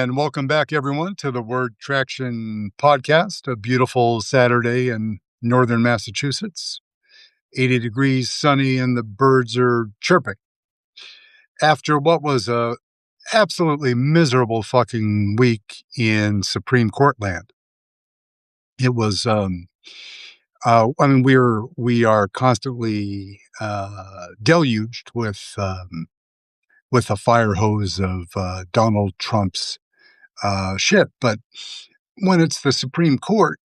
And welcome back, everyone, to the Word Traction podcast. A beautiful Saturday in northern Massachusetts. 80 degrees, sunny, and the birds are chirping. After what was a absolutely miserable fucking week in Supreme Court land, it was. We are constantly deluged with the fire hose of Donald Trump's shit, but when it's the Supreme Court,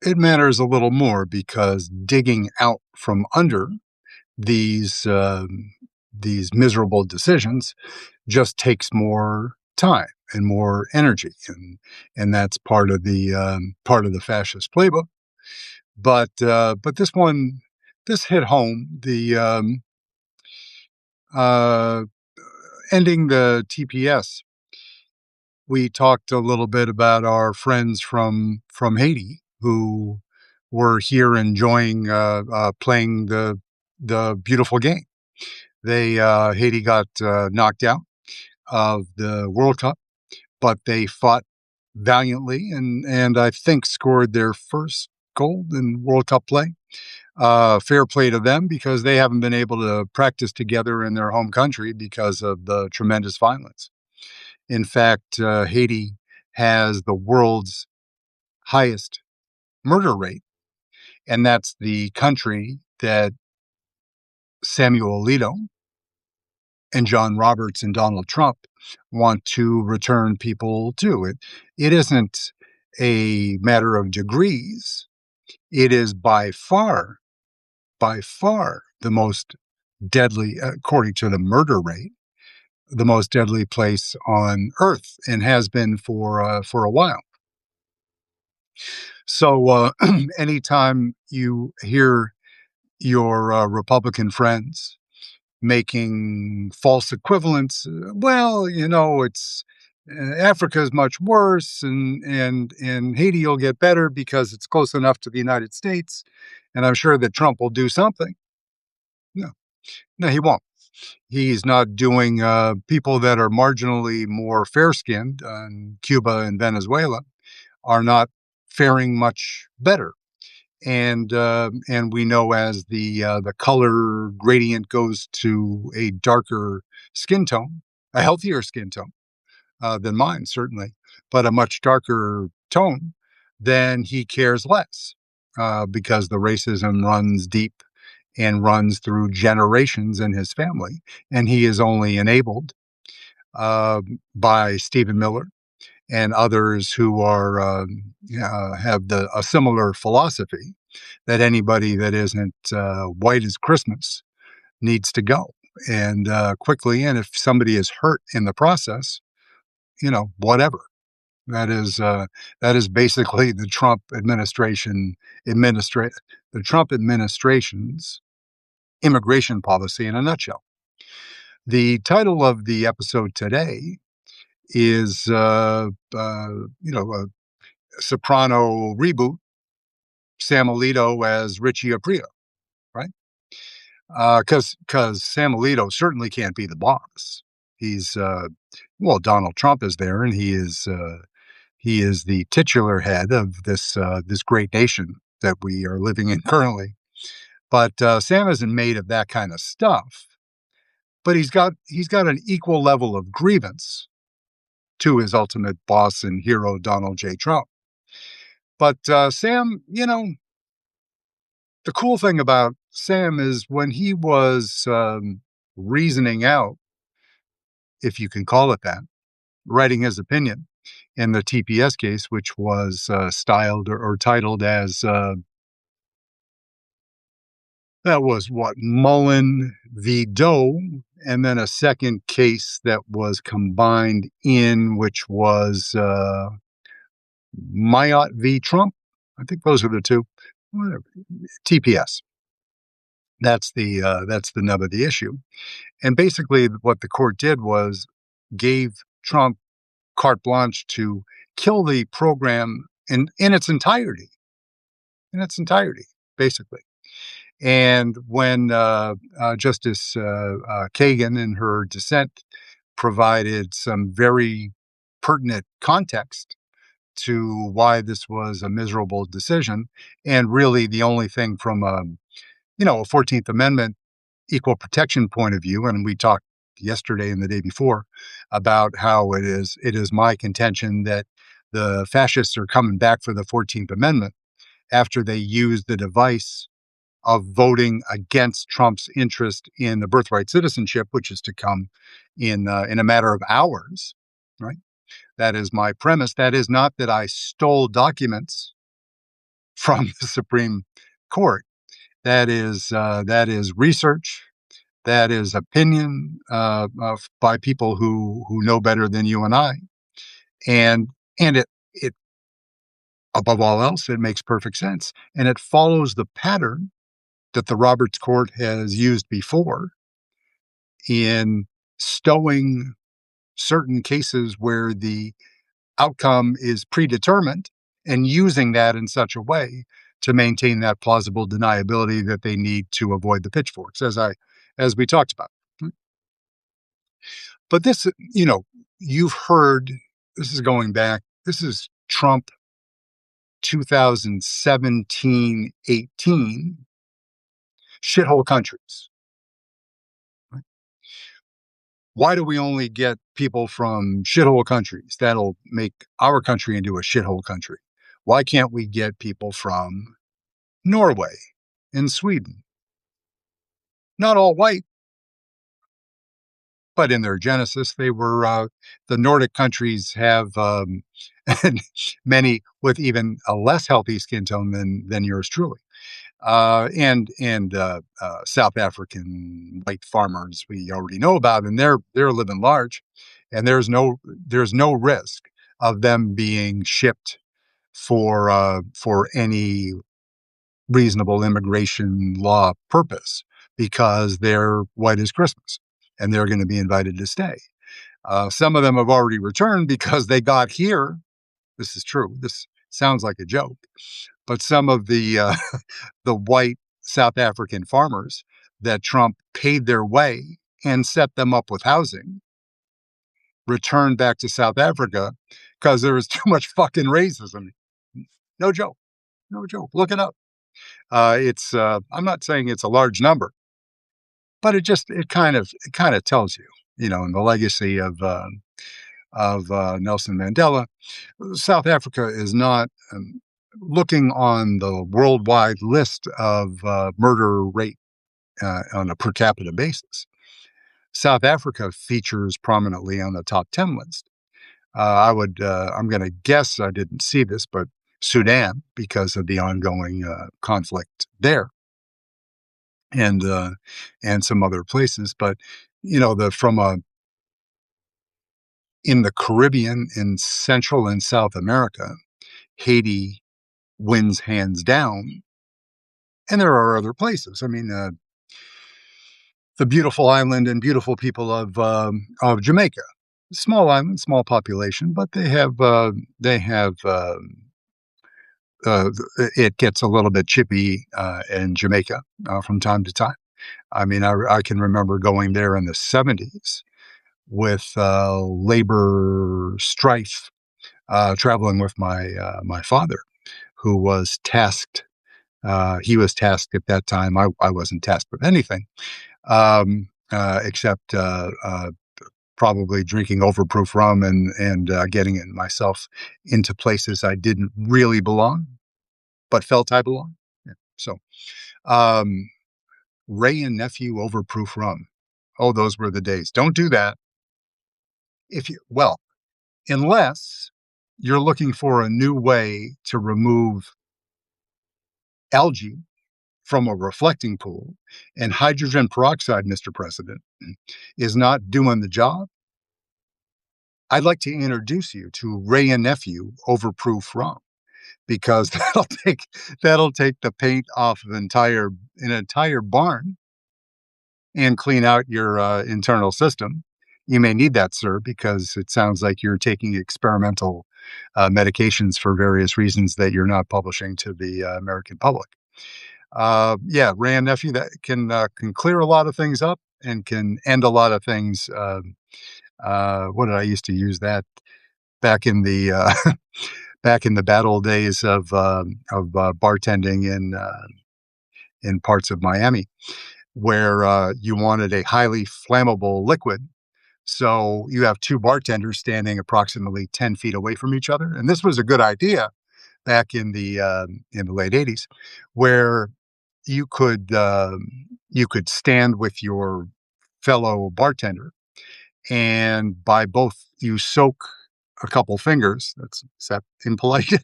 it matters a little more because digging out from under these these miserable decisions just takes more time and more energy, and that's part of the fascist playbook. But this hit home. The uh, Ending the TPS, we talked a little bit about our friends from Haiti who were here enjoying playing the beautiful game. They Haiti got knocked out of the World Cup, but they fought valiantly and I think scored their first goal in World Cup play. Fair play to them because they haven't been able to practice together in their home country because of the tremendous violence. In fact, Haiti has the world's highest murder rate, and that's the country that Samuel Alito and John Roberts and Donald Trump want to return people to. It isn't a matter of degrees. It is by far the most deadly, according to the murder rate, the most deadly place on earth, and has been for a while. So anytime you hear your Republican friends making false equivalents, it's Africa is much worse, and Haiti will get better because it's close enough to the United States, and I'm sure that Trump will do something. No, no, he won't. He's not doing people that are marginally more fair-skinned in Cuba and Venezuela are not faring much better. And we know as the color gradient goes to a darker skin tone, a healthier skin tone than mine, certainly, but a much darker tone, then he cares less because the racism runs deep and runs through generations in his family, and he is only enabled by Stephen Miller and others who are have a similar philosophy that anybody that isn't white as Christmas needs to go and quickly. And if somebody is hurt in the process, whatever. That is basically administra- the Trump administration's immigration policy in a nutshell. The title of the episode today is a Soprano reboot, Sam Alito as Richie Aprile, right? Because Sam Alito certainly can't be the boss. He's Donald Trump is there, and he is the titular head of this great nation that we are living in currently. But Sam isn't made of that kind of stuff. But he's got an equal level of grievance to his ultimate boss and hero, Donald J. Trump. But Sam, the cool thing about Sam is when he was reasoning out, if you can call it that, writing his opinion in the TPS case, which was styled or titled as that was what, Mullen v. Doe, and then a second case that was combined in, which was Mayotte v. Trump. I think those are the two. Whatever. TPS. That's the nub of the issue. And basically, what the court did was gave Trump carte blanche to kill the program in its entirety, basically. And when Justice Kagan, in her dissent, provided some very pertinent context to why this was a miserable decision. And really, the only thing from a 14th Amendment equal protection point of view, and we talked yesterday and the day before about how it is my contention that the fascists are coming back for the 14th Amendment after they used the device of voting against Trump's interest in the birthright citizenship, which is to come in a matter of hours. Right. That is my premise. That is not that I stole documents from the Supreme Court. That is research. That is opinion by people who know better than you and I, and it above all else, it makes perfect sense, and it follows the pattern that the Roberts Court has used before in stowing certain cases where the outcome is predetermined and using that in such a way to maintain that plausible deniability that they need to avoid the pitchforks, as we talked about. But this, you've heard, this is going back, this is Trump 2017, 18, shithole countries. Right? Why do we only get people from shithole countries? That'll make our country into a shithole country. Why can't we get people from Norway and Sweden? Not all white, but in their genesis, they were the Nordic countries have many with even a less healthy skin tone than yours truly, and South African white farmers we already know about, and they're living large, and there's no risk of them being shipped for any reasonable immigration law purpose because they're white as Christmas and they're going to be invited to stay. Some of them have already returned because they got here. This is true. This sounds like a joke, but some of the the white South African farmers that Trump paid their way and set them up with housing returned back to South Africa because there was too much fucking racism. No joke. No joke. Look it up. It's I'm not saying it's a large number, but it kind of tells you, in the legacy of Nelson Mandela. South Africa is not looking on the worldwide list of murder rate on a per capita basis. South Africa features prominently on the top 10 list. I'm going to guess, I didn't see this, but Sudan, because of the ongoing conflict there, and some other places. But in the Caribbean, in Central and South America, Haiti wins hands down, and there are other places. I mean, the beautiful island and beautiful people of Jamaica, small island, small population, but they have. It gets a little bit chippy in Jamaica from time to time. I mean, I can remember going there in the 70s with labor strife, traveling with my father, who was tasked. He was tasked at that time. I wasn't tasked with anything except probably drinking overproof rum and getting myself into places I didn't really belong, but felt I belonged. Yeah. So, um, Ray and nephew overproof rum. Oh, those were the days. Don't do that. Unless you're looking for a new way to remove algae from a reflecting pool, and hydrogen peroxide, Mr. President, is not doing the job, I'd like to introduce you to Ray and Nephew Overproof Rum, because that'll take the paint off of an entire barn and clean out your internal system. You may need that, sir, because it sounds like you're taking experimental medications for various reasons that you're not publishing to the American public. Yeah, Ray and Nephew, that can clear a lot of things up and can end a lot of things. What did I used to use that? back in the back in the bad old days of bartending in parts of Miami, where you wanted a highly flammable liquid. So you have two bartenders standing approximately 10 feet away from each other, and this was a good idea back in the late '80s, where you could you could stand with your fellow bartender, and by both you soak a couple fingers. That's is that impolite?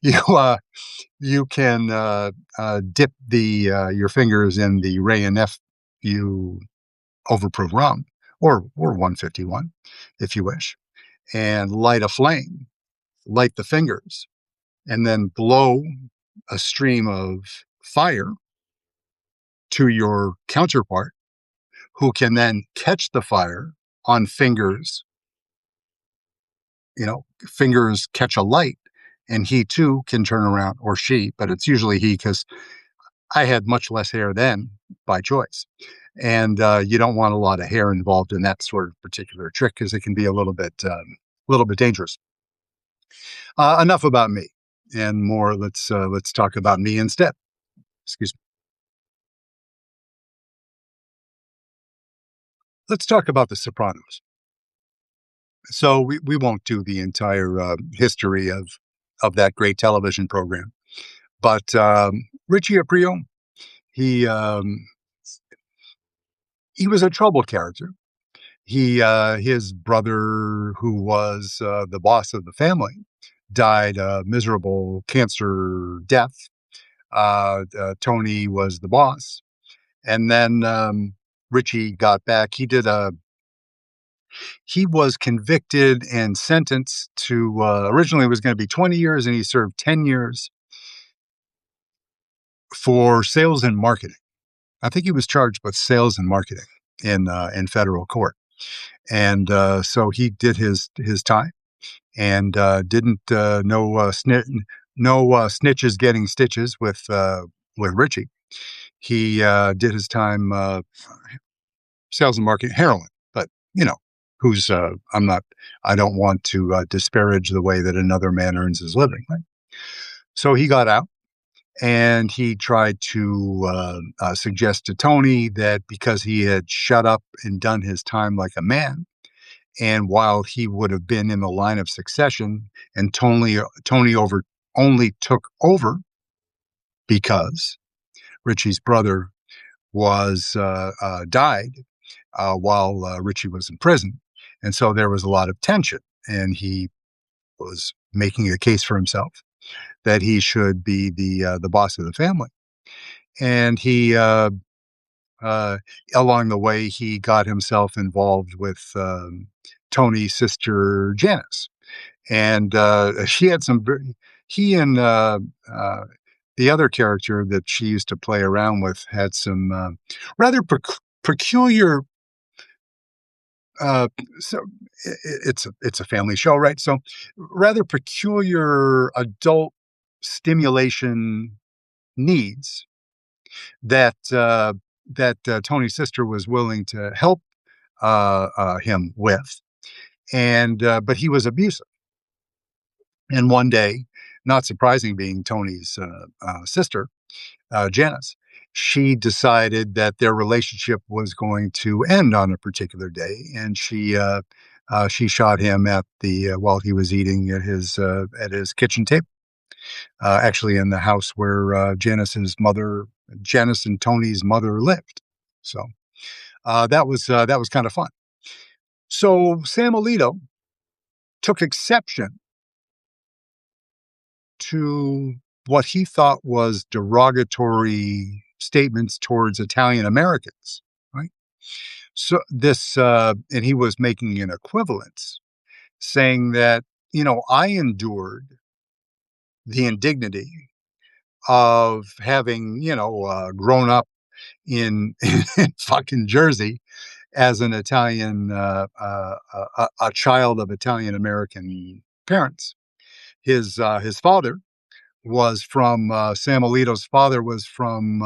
you you can dip the your fingers in the Ray and you overproof rum or 151 if you wish, and light a flame, light the fingers, and then blow a stream of fire to your counterpart, who can then catch the fire on fingers, fingers catch a light, and he too can turn around, or she, but it's usually he because I had much less hair then by choice. And you don't want a lot of hair involved in that sort of particular trick because it can be a little bit dangerous. Enough about me and more. Let's talk about me instead. Excuse me. Let's talk about The Sopranos. So we won't do the entire history of that great television program, but Richie Aprile, he um, he was a trouble character. His brother, who was the boss of the family, died a miserable cancer death. Tony was the boss, and then Richie got back. He was convicted and sentenced to originally it was going to be 20 years, and he served 10 years for sales and marketing. I think he was charged with sales and marketing in federal court, and so he did his time and didn't no snitches getting stitches with Richie. He did his time sales and marketing heroin, but who's I'm not I don't want to disparage the way that another man earns his living. Right? So he got out and he tried to suggest to Tony that because he had shut up and done his time like a man, and while he would have been in the line of succession, and Tony over only took over because Richie's brother was died while Richie was in prison, and so there was a lot of tension, and he was making a case for himself that he should be the boss of the family, and he. Along the way, he got himself involved with Tony's sister Janice, and she had some. He and the other character that she used to play around with had some rather peculiar. So it's a family show, right? So rather peculiar adult stimulation needs that Tony's sister was willing to help him with, and but he was abusive. And one day, not surprising, being Tony's sister, Janice, she decided that their relationship was going to end on a particular day, and she shot him at the while he was eating at his kitchen table, actually in the house where Janice and Tony's mother lived. So that was kind of fun. So Sam Alito took exception to what he thought was derogatory statements towards Italian Americans, right? So and he was making an equivalence, saying that, I endured the indignity of having, grown up in fucking Jersey as an Italian, a child of Italian American parents. His father was from Sam Alito's father was from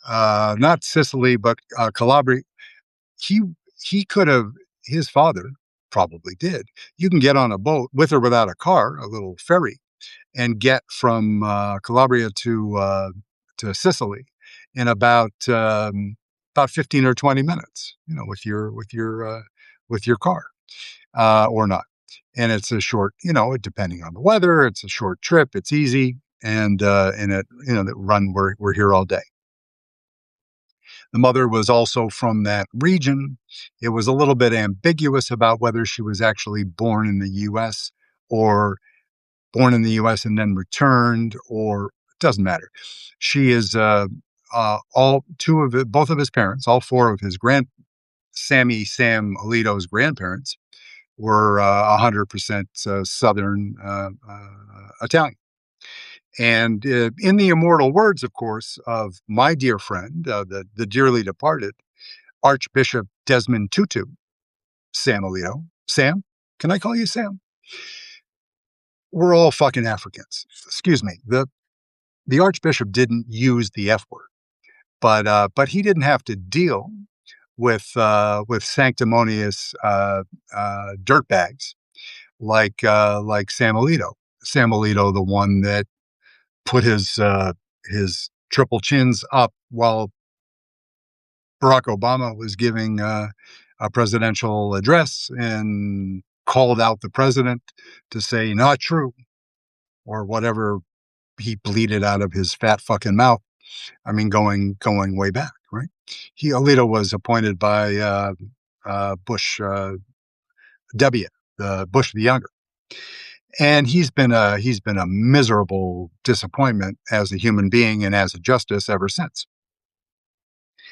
not Sicily but Calabria. He he could have his father probably did. You can get on a boat with or without a car, a little ferry, and get from Calabria to Sicily in about 15 or 20 minutes, with your car or not. And it's a short, depending on the weather, it's a short trip. It's easy, and it that run we're here all day. The mother was also from that region. It was a little bit ambiguous about whether she was actually born in the U.S. or born in the U.S. and then returned, or it doesn't matter. She is all two of it, both of his parents, all four of his Sam Alito's grandparents were 100% Southern Italian. And in the immortal words, of course, of my dear friend, the dearly departed Archbishop Desmond Tutu, Sam Alito. Sam, can I call you Sam? We're all fucking Africans. Excuse me. The Archbishop didn't use the F word, but he didn't have to deal with sanctimonious dirtbags like Sam Alito. Sam Alito, the one that put his triple chins up while Barack Obama was giving a presidential address and called out the president to say not true or whatever he bleated out of his fat fucking mouth. I mean, going way back, right? Alito was appointed by Bush W, the Bush the younger, and he's been a miserable disappointment as a human being and as a justice ever since.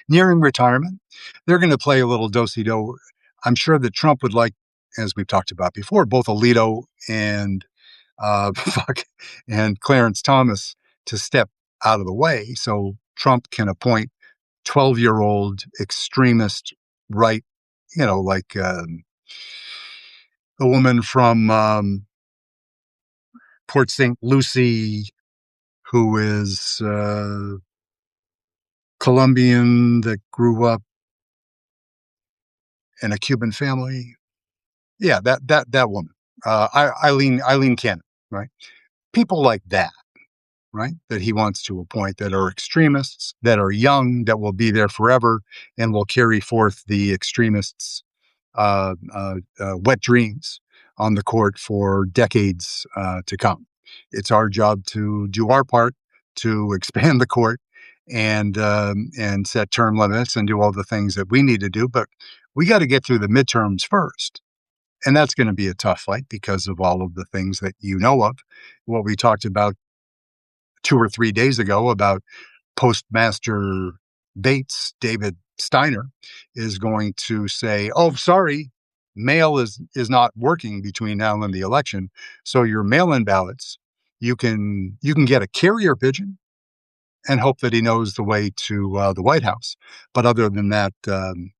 Nearing retirement, they're going to play a little do-si-do. I'm sure that Trump would like, as we've talked about before, both Alito and and Clarence Thomas to step out of the way so Trump can appoint 12-year-old extremist right, like the woman from Port St. Lucie, who is Colombian that grew up in a Cuban family. Yeah, that woman, Eileen Cannon, right? People like that, right? That he wants to appoint that are extremists, that are young, that will be there forever, and will carry forth the extremists' wet dreams on the court for decades to come. It's our job to do our part to expand the court and set term limits and do all the things that we need to do, but we got to get through the midterms first. And that's going to be a tough fight because of all of the things that you know of. What we talked about 2 or 3 days ago about Postmaster Bates, David Steiner, is going to say, "Oh, sorry, mail is not working between now and the election. So your mail-in ballots, you can get a carrier pigeon and hope that he knows the way to the White House. But other than that,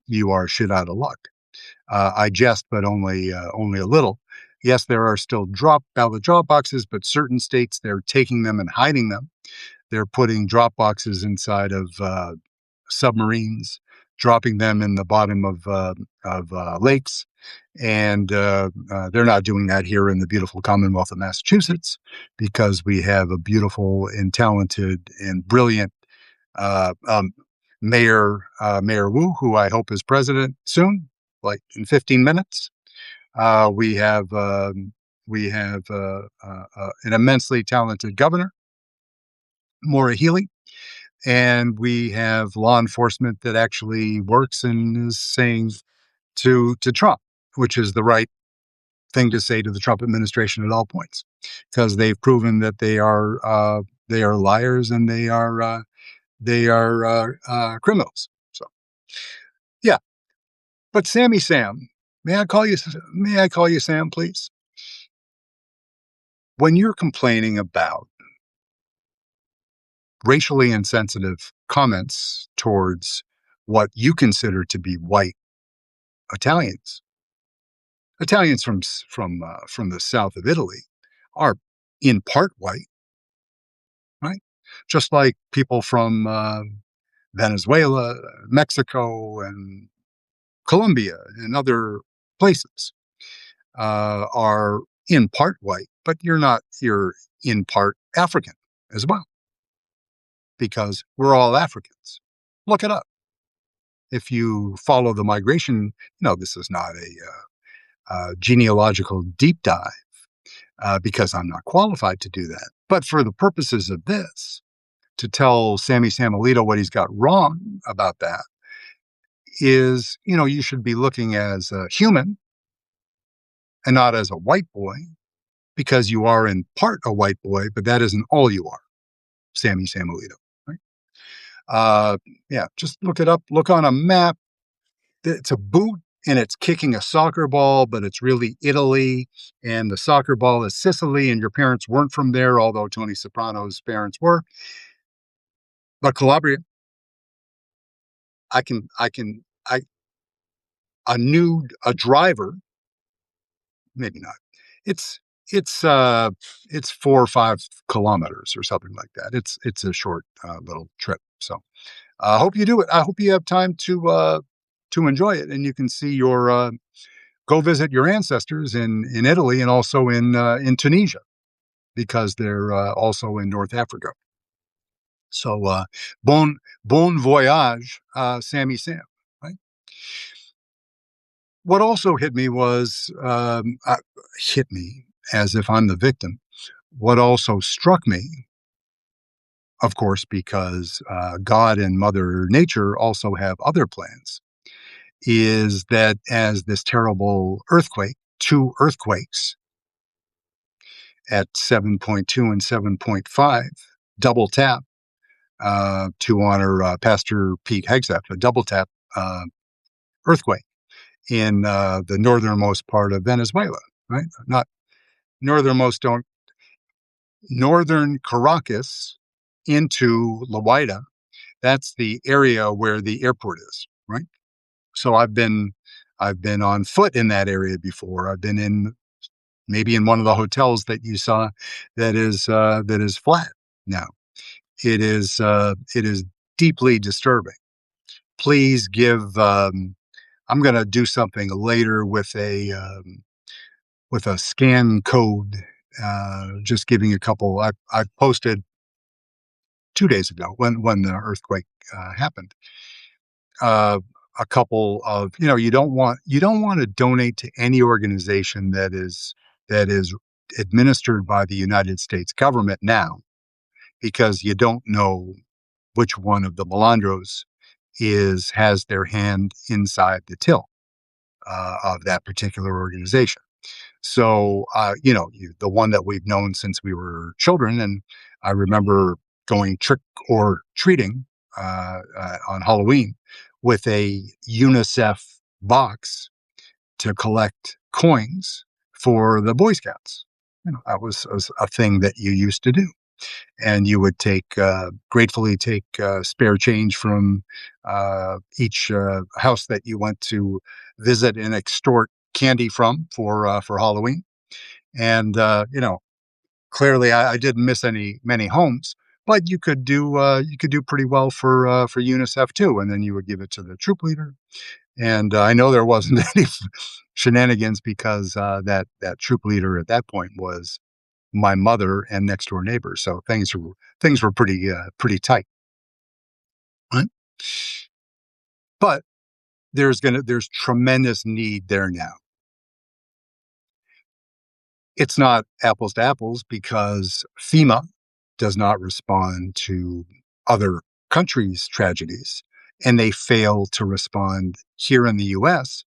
you are shit out of luck." I jest, but only a little. Yes, there are still ballot drop boxes, but certain states, they're taking them and hiding them. They're putting drop boxes inside of submarines, dropping them in the bottom of lakes, and they're not doing that here in the beautiful Commonwealth of Massachusetts because we have a beautiful and talented and brilliant uh, um, Mayor Wu, who I hope is president soon, like in 15 minutes. We have an immensely talented governor, Maura Healey, and we have law enforcement that actually works and is saying to Trump, which is the right thing to say to the Trump administration at all points, because they've proven that they are liars and they are criminals. So yeah, but Sam, may I call you Sam, please? When you're complaining about racially insensitive comments towards what you consider to be white Italians, Italians from the south of Italy are in part white, right? Just like people from Venezuela, Mexico, and Colombia, and other places. are in part white, but you're in part African as well, because we're all Africans. Look it up. If you follow the migration, this is not a genealogical deep dive, because I'm not qualified to do that. But for the purposes of this, to tell Sammy Alito what he's got wrong about that is, you should be looking as a human and not as a white boy, because you are in part a white boy, but that isn't all you are, Sammy Alito. Right? Uh, yeah, just look it up. Look on a map. It's a boot and it's kicking a soccer ball, but it's really Italy, and the soccer ball is Sicily, and your parents weren't from there, although Tony Soprano's parents were. But Calabria, I can, I can, I a driver, maybe not. It's it's uh it's 4 or 5 kilometers or something like that. It's a short little trip. So I hope you do it. I hope you have time to enjoy it, and you can see your go visit your ancestors in Italy, and also in Tunisia, because they're also in North Africa. So bon voyage, Sammy Sam. Right. What also hit me was hit me as if I'm the victim. What also struck me, of course, because God and Mother Nature also have other plans, is that as this terrible earthquake, 2 earthquakes at 7.2 and 7.5, double tap to honor Pastor Pete Hegseth, a double tap earthquake in the northernmost part of Venezuela, right? Not northernmost, don't northern Caracas into La Guaira. That's the area where the airport is, right? So I've been on foot in that area before. I've been in maybe in one of the hotels that you saw that is flat now. It is deeply disturbing. Please give. I'm going to do something later with a scan code. Just giving a couple. I posted 2 days ago when the earthquake happened. Uh, a couple of you don't want to donate to any organization that is administered by the United States government now, because you don't know which one of the Melandros has their hand inside the till of that particular organization. So, the one that we've known since we were children, and I remember going trick or treating on Halloween with a UNICEF box to collect coins for the Boy Scouts. That was a thing that you used to do, and you would gratefully take spare change from each house that you went to visit and extort candy from for Halloween. And clearly I didn't miss many homes, but you could do pretty well for UNICEF too, and then you would give it to the troop leader. And I know there wasn't any shenanigans, because that troop leader at that point was my mother and next door neighbor. So things were pretty tight. Right? But there's tremendous need there now. It's not apples to apples, because FEMA does not respond to other countries' tragedies, and they fail to respond here in the US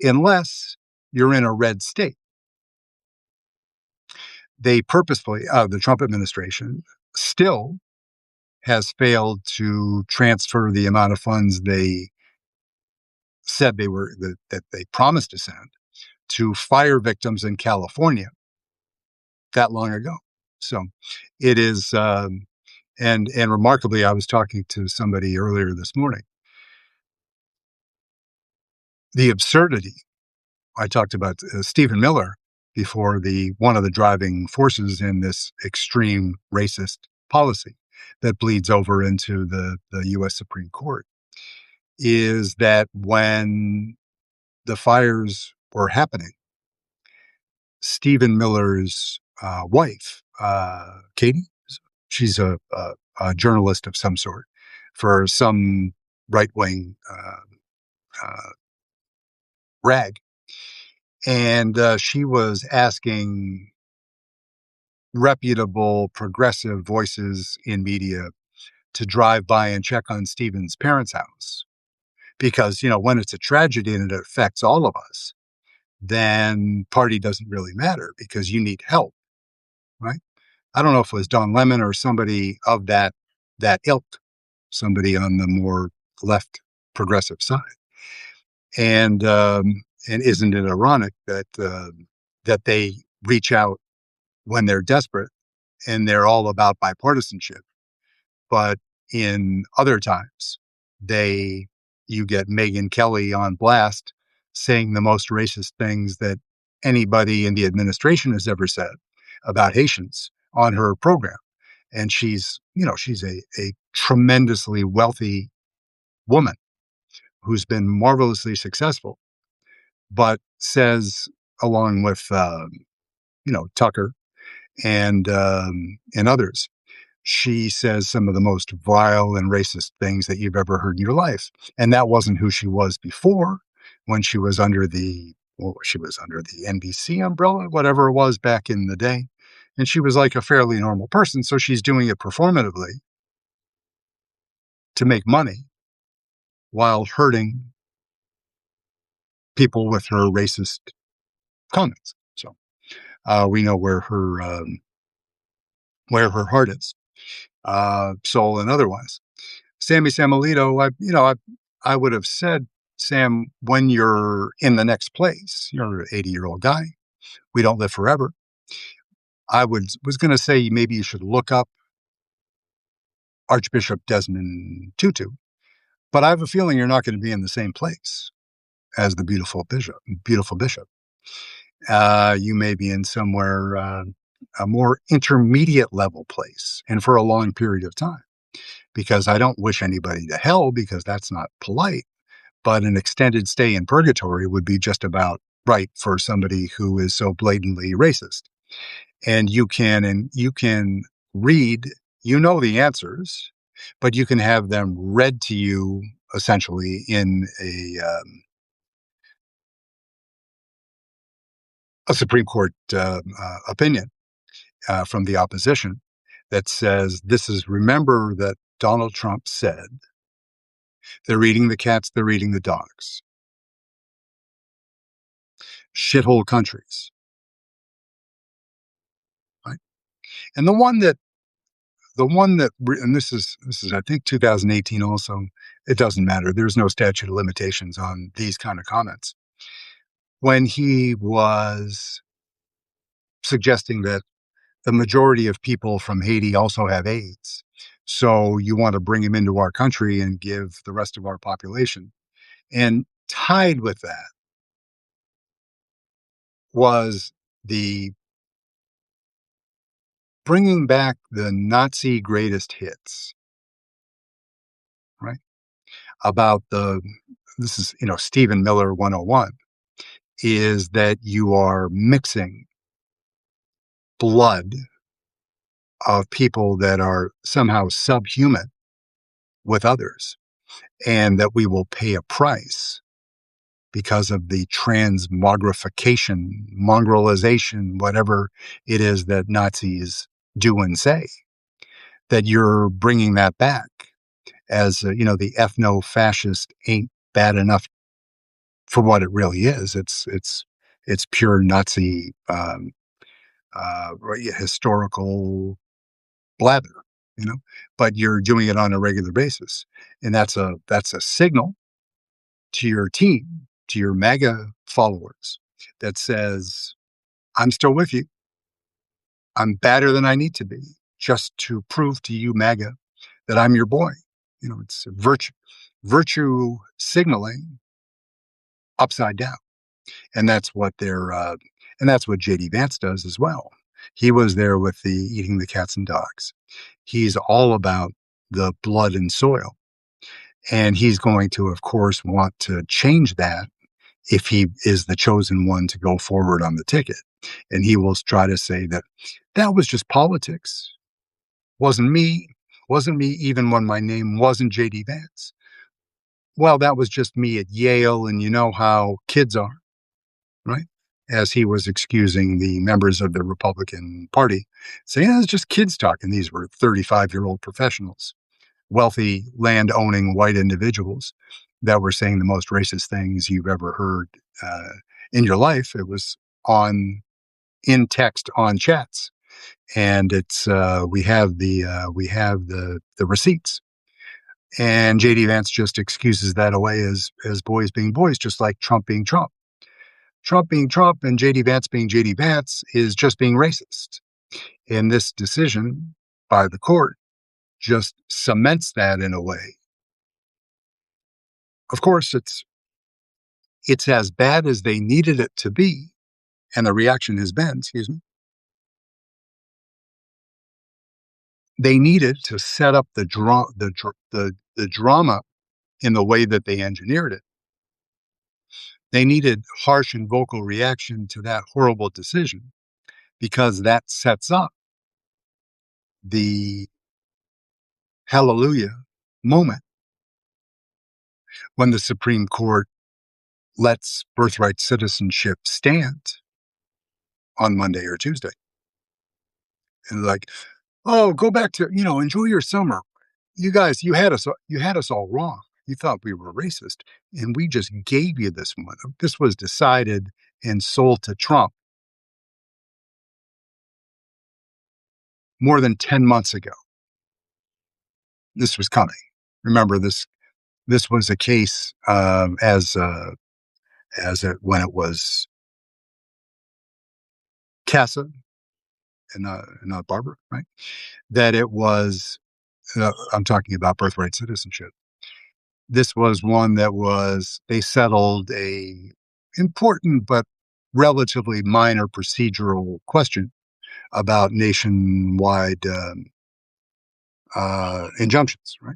unless you're in a red state. They purposefully, the Trump administration still has failed to transfer the amount of funds they said that they promised to send to fire victims in California that long ago. So it is, and remarkably, I was talking to somebody earlier this morning. The absurdity. I talked about Stephen Miller before, one of the driving forces in this extreme racist policy that bleeds over into the U.S. Supreme Court, is that when the fires were happening, Stephen Miller's wife, Katie. She's a journalist of some sort for some right wing rag. And she was asking reputable progressive voices in media to drive by and check on Stephen's parents' house. Because, when it's a tragedy and it affects all of us, then party doesn't really matter because you need help, right? I don't know if it was Don Lemon or somebody of that ilk, somebody on the more left progressive side. And isn't it ironic that they reach out when they're desperate and they're all about bipartisanship, but in other times they you get Megyn Kelly on blast saying the most racist things that anybody in the administration has ever said about Haitians on her program. And she's a tremendously wealthy woman who's been marvelously successful, but says, along with Tucker and others, she says some of the most vile and racist things that you've ever heard in your life. And that wasn't who she was before, when she was under the NBC umbrella, whatever it was back in the day. And she was like a fairly normal person. So she's doing it performatively to make money while hurting people with her racist comments. So we know where her heart is, soul and otherwise. Sam Alito, I would have said, Sam, when you're in the next place, you're an 80-year-old guy. We don't live forever. I was going to say maybe you should look up Archbishop Desmond Tutu, but I have a feeling you're not going to be in the same place as the beautiful bishop. You may be in somewhere a more intermediate level place, and for a long period of time. Because I don't wish anybody to hell, because that's not polite. But an extended stay in purgatory would be just about right for somebody who is so blatantly racist. And you can read, the answers, but you can have them read to you essentially in a Supreme Court opinion from the opposition that says remember that Donald Trump said, they're eating the cats, they're eating the dogs. Shithole countries. Right? And and this is I think 2018 also, it doesn't matter. There's no statute of limitations on these kind of comments. When he was suggesting that the majority of people from Haiti also have AIDS, so you want to bring him into our country and give the rest of our population. And tied with that was the bringing back the Nazi greatest hits, right? About this is, Stephen Miller 101, is that you are mixing blood of people that are somehow subhuman with others, and that we will pay a price because of the transmogrification, mongrelization, whatever it is that Nazis do and say, that you're bringing that back as, the ethno-fascist ain't bad enough for what it really is. It's pure Nazi historical blather, but you're doing it on a regular basis. And that's a signal to your team, to your MAGA followers, that says, I'm still with you. I'm badder than I need to be, just to prove to you, MAGA, that I'm your boy. It's virtue signaling upside down. And that's what that's what JD Vance does as well. He was there with the eating the cats and dogs. He's all about the blood and soil. And he's going to, of course, want to change that if he is the chosen one to go forward on the ticket. And he will try to say that that was just politics. Wasn't me. Wasn't me even when my name wasn't JD Vance. Well, that was just me at Yale, and you know how kids are, right? As he was excusing the members of the Republican Party, saying, it's just kids talking. These were 35-year-old professionals, wealthy, land-owning white individuals that were saying the most racist things you've ever heard in your life. It was on in text on chats, and it's we have the receipts. And JD Vance just excuses that away as boys being boys, just like Trump being Trump. Trump being Trump and JD Vance being JD Vance is just being racist. And this decision by the court just cements that in a way. Of course, it's as bad as they needed it to be, and the reaction has been, excuse me, they needed to set up the drama in the way that they engineered it. They needed harsh and vocal reaction to that horrible decision because that sets up the hallelujah moment when the Supreme Court lets birthright citizenship stand on Monday or Tuesday. And like, oh, go back to, enjoy your summer. You guys, you had us all wrong. You thought we were racist, and we just gave you this one. This was decided and sold to Trump more than 10 months ago. This was coming. Remember, this was a case when it was Casa and not Barber, right? That it was. I'm talking about birthright citizenship. This was one that they settled a important but relatively minor procedural question about nationwide injunctions, right?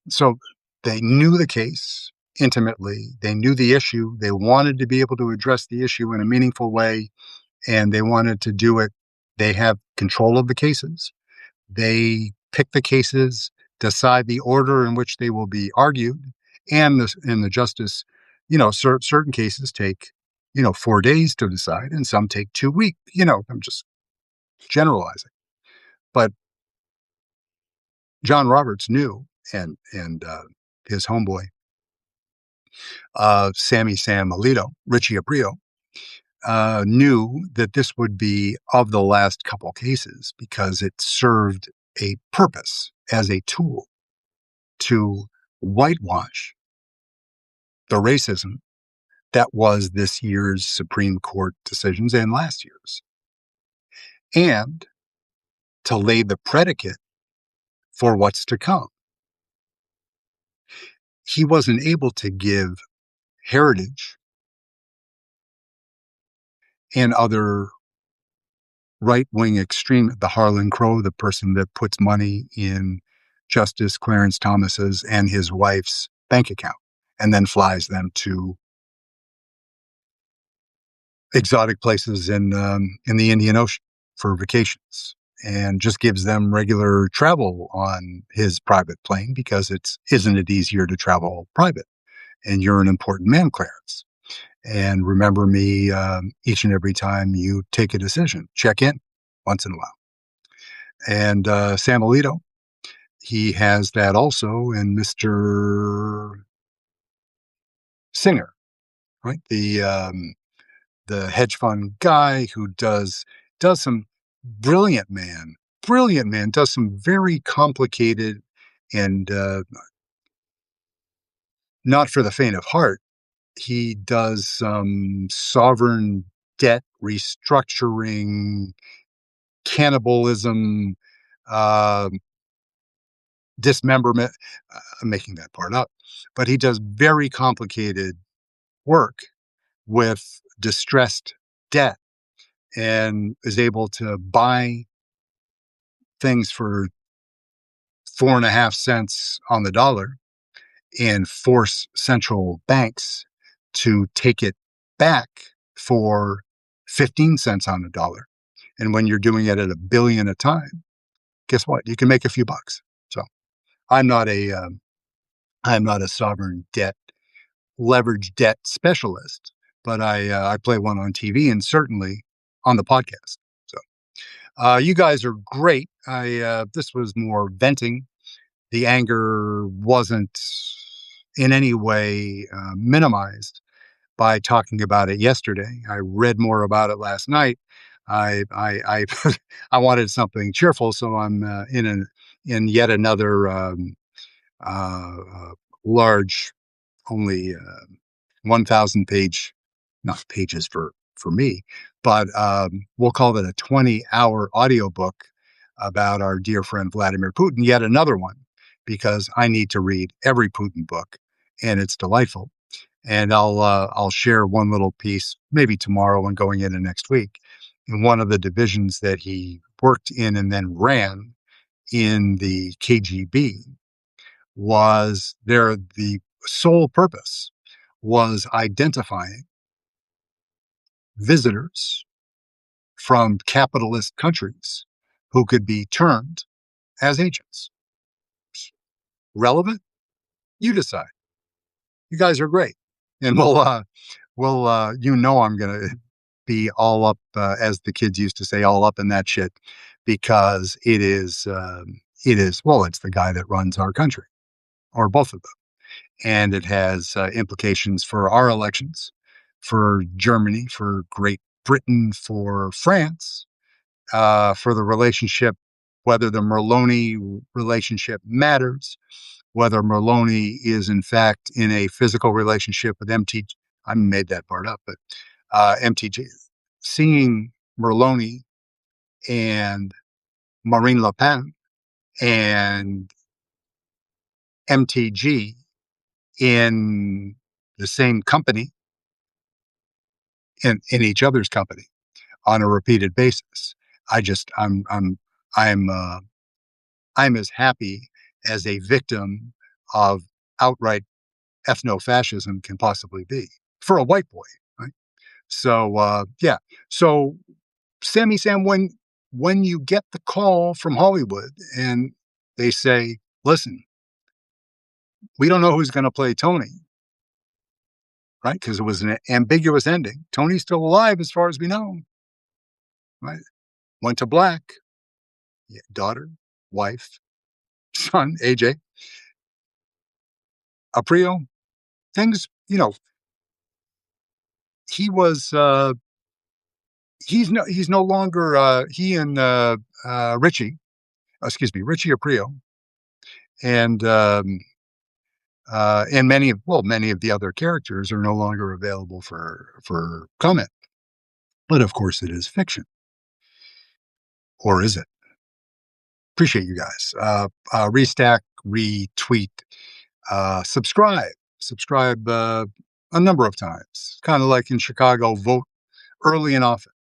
So they knew the case intimately. They knew the issue. They wanted to be able to address the issue in a meaningful way, and they wanted to do it. They have control of the cases. They pick the cases, decide the order in which they will be argued, and the justice. Certain cases take 4 days to decide, and some take 2 weeks. I'm just generalizing, but John Roberts knew, and his homeboy, Sammy Sam Alito, Richie Aprile, knew that this would be of the last couple cases because it served a purpose as a tool to whitewash the racism that was this year's Supreme Court decisions and last year's, and to lay the predicate for what's to come. He wasn't able to give heritage and other right-wing extreme, the Harlan Crow, the person that puts money in Justice Clarence Thomas's and his wife's bank account and then flies them to exotic places in the Indian Ocean for vacations and just gives them regular travel on his private plane because isn't it easier to travel private? And you're an important man, Clarence. And remember me each and every time you take a decision. Check in once in a while. And Sam Alito, he has that also in Mr. Singer, right? The hedge fund guy who does some brilliant man, does some very complicated and not for the faint of heart. He does some sovereign debt restructuring, cannibalism, uh, dismemberment. I'm making that part up, but he does very complicated work with distressed debt and is able to buy things for 4.5 cents on the dollar and force central banks to take it back for 15 cents on the dollar. And when you're doing it at a billion a time, guess what? You can make a few bucks. So I'm not a, I'm not a sovereign debt, leverage debt specialist, but I play one on TV and certainly on the podcast. So you guys are great. This was more venting. The anger wasn't in any way minimized by talking about it yesterday. I read more about it last night. I I wanted something cheerful, so I'm in yet another uh, uh, large, only 1,000 page, not pages for me, but we'll call it a 20-hour audiobook about our dear friend Vladimir Putin. Yet another one, because I need to read every Putin book, and it's delightful. And I'll share one little piece maybe tomorrow and going into next week. In one of the divisions that he worked in and then ran in the KGB was the sole purpose was identifying visitors from capitalist countries who could be termed as agents. Relevant? You decide. You guys are great. And I'm going to be all up, as the kids used to say, all up in that shit, because well, it's the guy that runs our country, or both of them. And it has implications for our elections, for Germany, for Great Britain, for France, for the relationship, whether the Merloni relationship matters, whether Merloni is in fact in a physical relationship with MTG. I made that part up, but MTG. Seeing Merloni and Marine Le Pen and MTG in the same company, in each other's company on a repeated basis. I just I'm I'm as happy as a victim of outright ethno-fascism can possibly be for a white boy, right? So yeah. So Sammy Sam, when you get the call from Hollywood and they say, listen, we don't know who's going to play Tony, right? Because it was an ambiguous ending. Tony's still alive as far as we know, right? Went to black. Yeah, daughter, wife, son, AJ, Aprile, things, he was, he's no longer, he and Richie, excuse me, Richie Aprile, and many of the other characters are no longer available for comment. But of course, it is fiction, or is it? Appreciate you guys. Restack, retweet, subscribe a number of times. Kind of like in Chicago, vote early and often,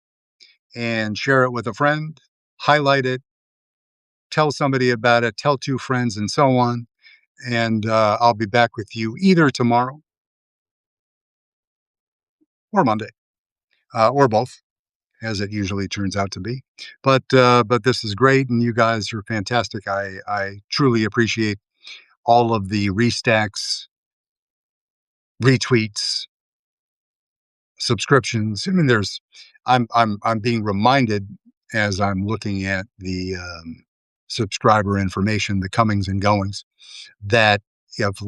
and share it with a friend. Highlight it, tell somebody about it, tell two friends, and so on. And I'll be back with you either tomorrow or Monday, or both, as it usually turns out to be. But this is great, and you guys are fantastic. I truly appreciate all of the restacks, retweets, subscriptions. I mean, I'm being reminded as I'm looking at the subscriber information, the comings and goings, that of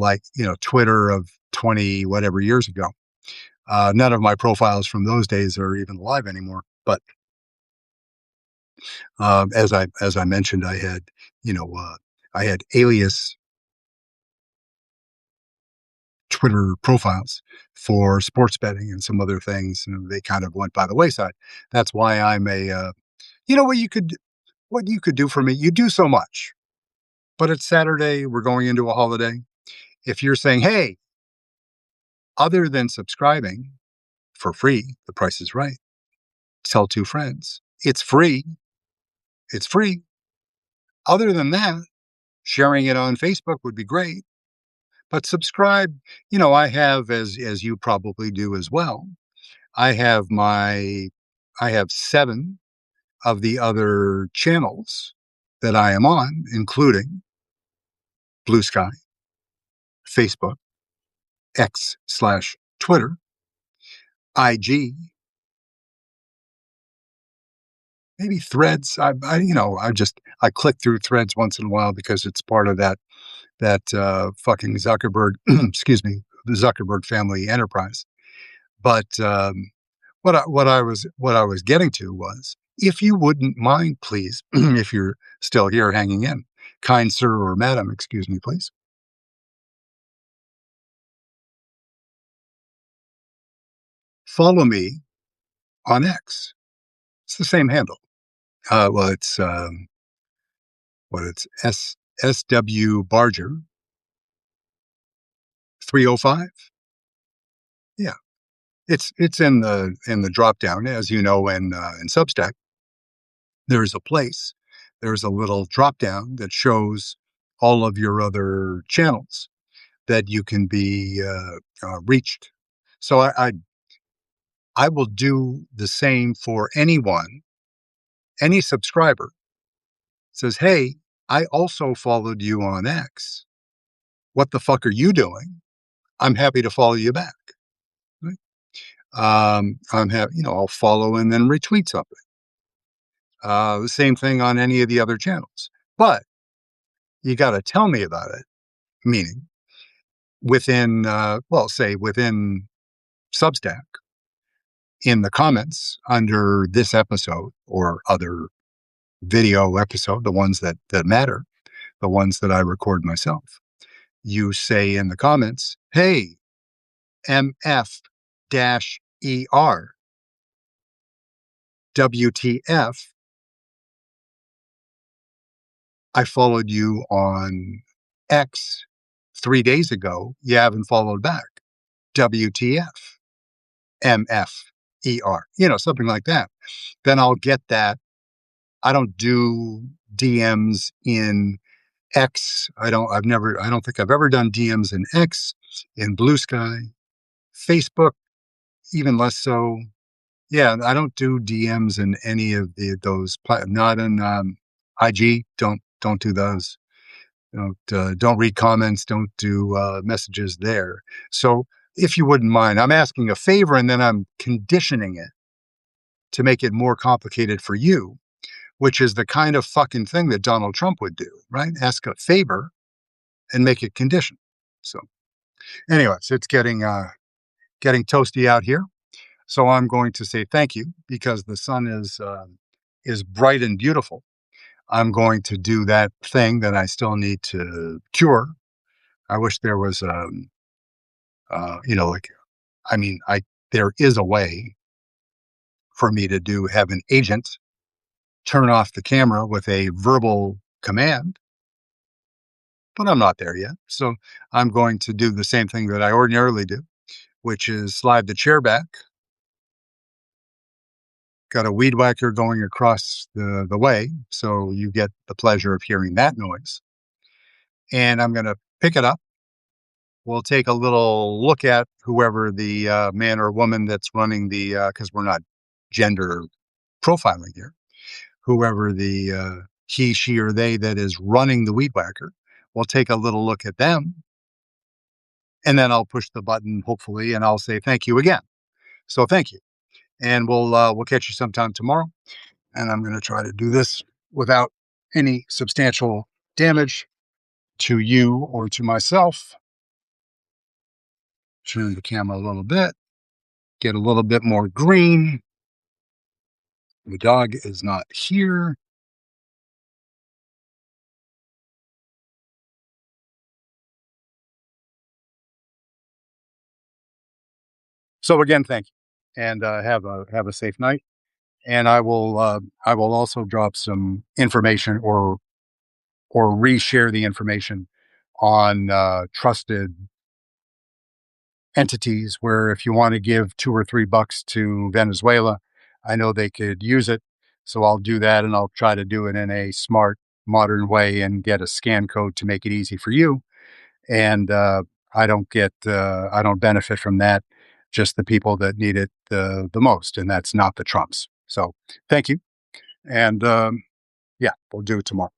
Twitter of 20 whatever years ago. None of my profiles from those days are even alive anymore. But as I mentioned, I had alias Twitter profiles for sports betting and some other things, and they kind of went by the wayside. That's why I'm what you could do for me. You do so much, but it's Saturday. We're going into a holiday. If you're saying, hey, other than subscribing for free, the price is right. Tell two friends. It's free. It's free. Other than that, sharing it on Facebook would be great. But subscribe, I have, as you probably do as well, I have my I have 7 of the other channels that I am on, including Blue Sky, Facebook, X/Twitter, IG, maybe Threads. I click through Threads once in a while because it's part of that fucking Zuckerberg, excuse me, the Zuckerberg family enterprise. But what I was getting to was, if you wouldn't mind, please, if you're still here hanging in, kind sir or madam, excuse me, please, follow me on X. It's the same handle. Well, it's SW Barger 305. Yeah, it's in the drop down, as you know, in Substack. There's a place, there's a little drop down that shows all of your other channels that you can be reached. So I will do the same for anyone, any subscriber says, "Hey, I also followed you on X. What the fuck are you doing?" I'm happy to follow you back. Right? I'll follow and then retweet something. The same thing on any of the other channels, but you got to tell me about it. Meaning within, say within Substack, in the comments under this episode or other video episode, the ones that matter, the ones that I record myself, you say in the comments, "Hey, MF ER, WTF, I followed you on X 3 days ago. You haven't followed back. WTF, MF something like that." Then I'll get that. I don't do DMs in X. I don't think I've ever done DMs in X, in Blue Sky, Facebook, even less so. Yeah, I don't do DMs in any of not in IG. Don't do those. Don't read comments. Don't do messages there. So if you wouldn't mind, I'm asking a favor and then I'm conditioning it to make it more complicated for you, which is the kind of fucking thing that Donald Trump would do, right? Ask a favor and make it conditional. So, anyways, it's getting toasty out here. So I'm going to say thank you because the sun is bright and beautiful. I'm going to do that thing that I still need to cure. I wish there was, like, I mean, there is a way for me to have an agent turn off the camera with a verbal command, but I'm not there yet. So I'm going to do the same thing that I ordinarily do, which is slide the chair back. Got a weed whacker going across the way, so you get the pleasure of hearing that noise. And I'm going to pick it up. We'll take a little look at whoever the man or woman that's running because we're not gender profiling here, whoever the he, she, or they that is running the weed whacker. We'll take a little look at them. And then I'll push the button, hopefully, and I'll say thank you again. So thank you. And we'll catch you sometime tomorrow. And I'm going to try to do this without any substantial damage to you or to myself. Turn the camera a little bit, get a little bit more green. The dog is not here. So again, thank you, and have a safe night. And I will also drop some information or reshare the information on trusted entities where if you want to give $2 or $3 to Venezuela, I know they could use it. So I'll do that and I'll try to do it in a smart, modern way and get a scan code to make it easy for you. And I don't benefit from that. Just the people that need it the most, and that's not the Trumps. So thank you. And yeah, we'll do it tomorrow.